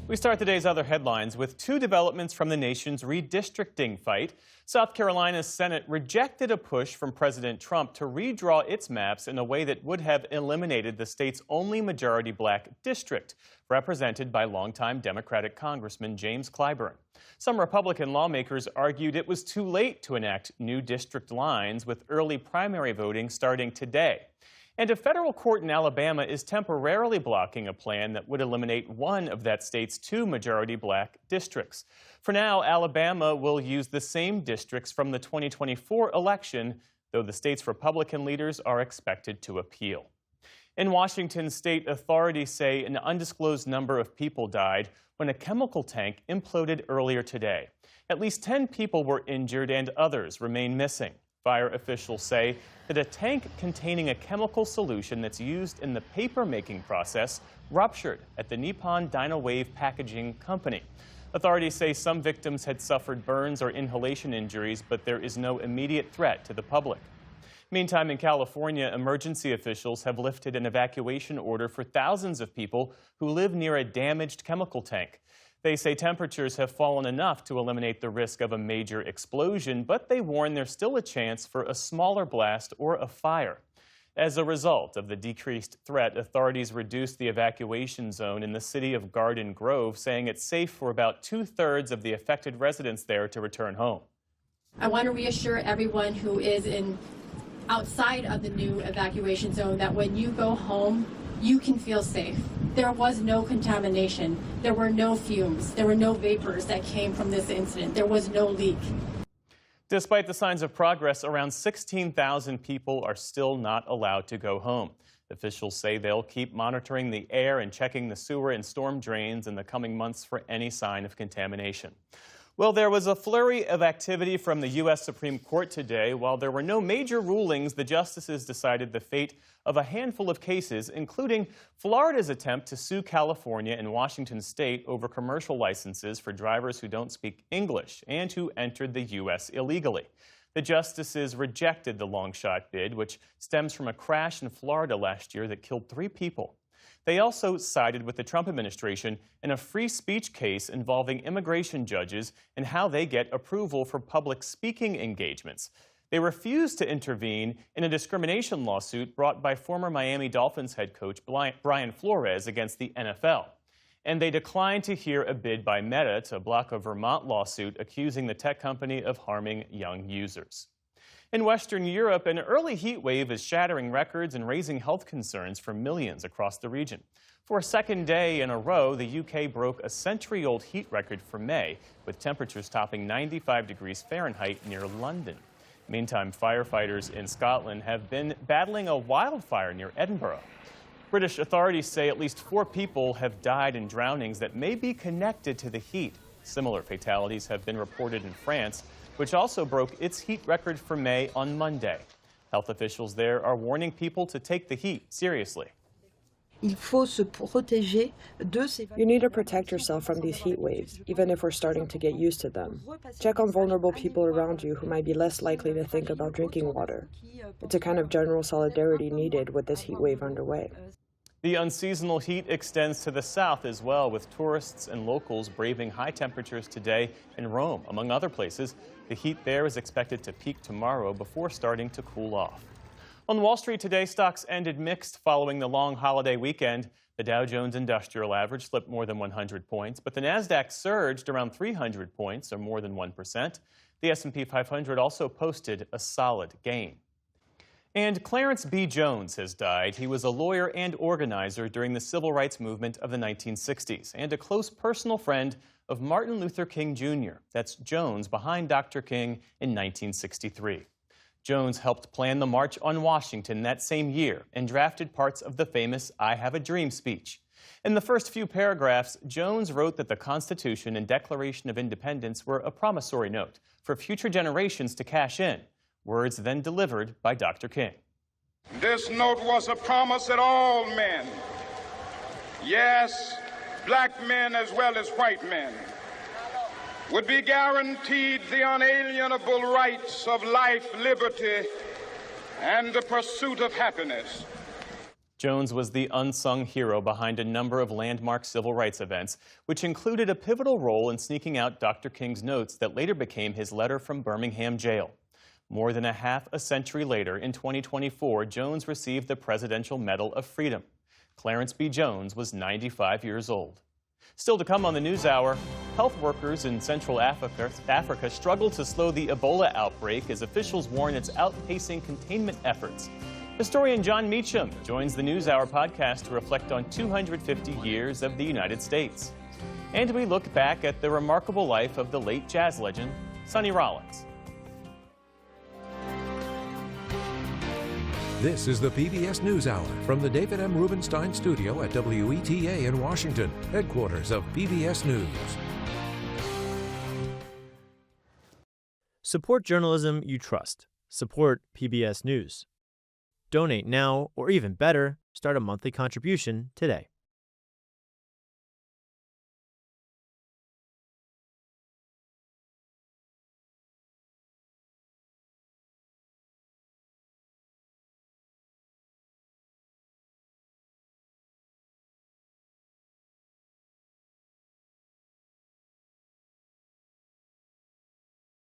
We start today's other headlines with two developments from the nation's redistricting fight. South Carolina's Senate rejected a push from President Trump to redraw its maps in a way that would have eliminated the state's only majority black district, represented by longtime Democratic Congressman James Clyburn. Some Republican lawmakers argued it was too late to enact new district lines, with early primary voting starting today. And a federal court in Alabama is temporarily blocking a plan that would eliminate one of that state's two majority black districts. For now, Alabama will use the same districts from the 2024 election, though the state's Republican leaders are expected to appeal. In Washington state, authorities say an undisclosed number of people died when a chemical tank imploded earlier today. At least 10 people were injured and others remain missing. Fire officials say that a tank containing a chemical solution that's used in the paper-making process ruptured at the Nippon Dynawave Packaging Company. Authorities say some victims had suffered burns or inhalation injuries, but there is no immediate threat to the public. Meantime, in California, emergency officials have lifted an evacuation order for thousands of people who live near a damaged chemical tank. They say temperatures have fallen enough to eliminate the risk of a major explosion, but they warn there's still a chance for a smaller blast or a fire. As a result of the decreased threat, authorities reduced the evacuation zone in the city of Garden Grove, saying it's safe for about 2/3 of the affected residents there to return home. I want to reassure everyone who is outside of the new evacuation zone that when you go home, you can feel safe. There was no contamination. There were no fumes. There were no vapors that came from this incident. There was no leak. Despite the signs of progress, around 16,000 people are still not allowed to go home. Officials say they'll keep monitoring the air and checking the sewer and storm drains in the coming months for any sign of contamination. Well, there was a flurry of activity from the U.S. Supreme Court today. While there were no major rulings, the justices decided the fate of a handful of cases, including Florida's attempt to sue California and Washington state over commercial licenses for drivers who don't speak English and who entered the U.S. illegally. The justices rejected the long-shot bid, which stems from a crash in Florida last year that killed 3 people. They also sided with the Trump administration in a free speech case involving immigration judges and how they get approval for public speaking engagements. They refused to intervene in a discrimination lawsuit brought by former Miami Dolphins head coach Brian Flores against the NFL. And they declined to hear a bid by Meta to block a Vermont lawsuit accusing the tech company of harming young users. In Western Europe, an early heat wave is shattering records and raising health concerns for millions across the region. For a second day in a row, the UK broke a century-old heat record for May, with temperatures topping 95 degrees Fahrenheit near London. Meantime, firefighters in Scotland have been battling a wildfire near Edinburgh. British authorities say at least 4 people have died in drownings that may be connected to the heat. Similar fatalities have been reported in France, which also broke its heat record for May on Monday. Health officials there are warning people to take the heat seriously. You need to protect yourself from these heat waves, even if we're starting to get used to them. Check on vulnerable people around you who might be less likely to think about drinking water. It's a kind of general solidarity needed with this heat wave underway. The unseasonal heat extends to the south as well, with tourists and locals braving high temperatures today in Rome, among other places. The heat there is expected to peak tomorrow before starting to cool off. On Wall Street today, stocks ended mixed following the long holiday weekend. The Dow Jones Industrial Average slipped more than 100 points, but the Nasdaq surged around 300 points, or more than 1%. The S&P 500 also posted a solid gain. And Clarence B. Jones has died. He was a lawyer and organizer during the civil rights movement of the 1960s and a close personal friend of Martin Luther King Jr. That's Jones behind Dr. King in 1963. Jones helped plan the March on Washington that same year and drafted parts of the famous "I Have a Dream" speech. In the first few paragraphs, Jones wrote that the Constitution and Declaration of Independence were a promissory note for future generations to cash in. Words then delivered by Dr. King. This note was a promise that all men, yes, black men as well as white men, would be guaranteed the unalienable rights of life, liberty, and the pursuit of happiness. Jones was the unsung hero behind a number of landmark civil rights events, which included a pivotal role in sneaking out Dr. King's notes that later became his letter from Birmingham jail. More than a half a century later, in 2024, Jones received the Presidential Medal of Freedom. Clarence B. Jones was 95 years old. Still to come on the News Hour, health workers in Central Africa struggle to slow the Ebola outbreak as officials warn it's outpacing containment efforts. Historian John Meacham joins the News Hour podcast to reflect on 250 years of the United States. And we look back at the remarkable life of the late jazz legend, Sonny Rollins. This is the PBS News Hour from the David M. Rubenstein Studio at WETA in Washington, headquarters of PBS News. Support journalism you trust. Support PBS News. Donate now, or even better, start a monthly contribution today.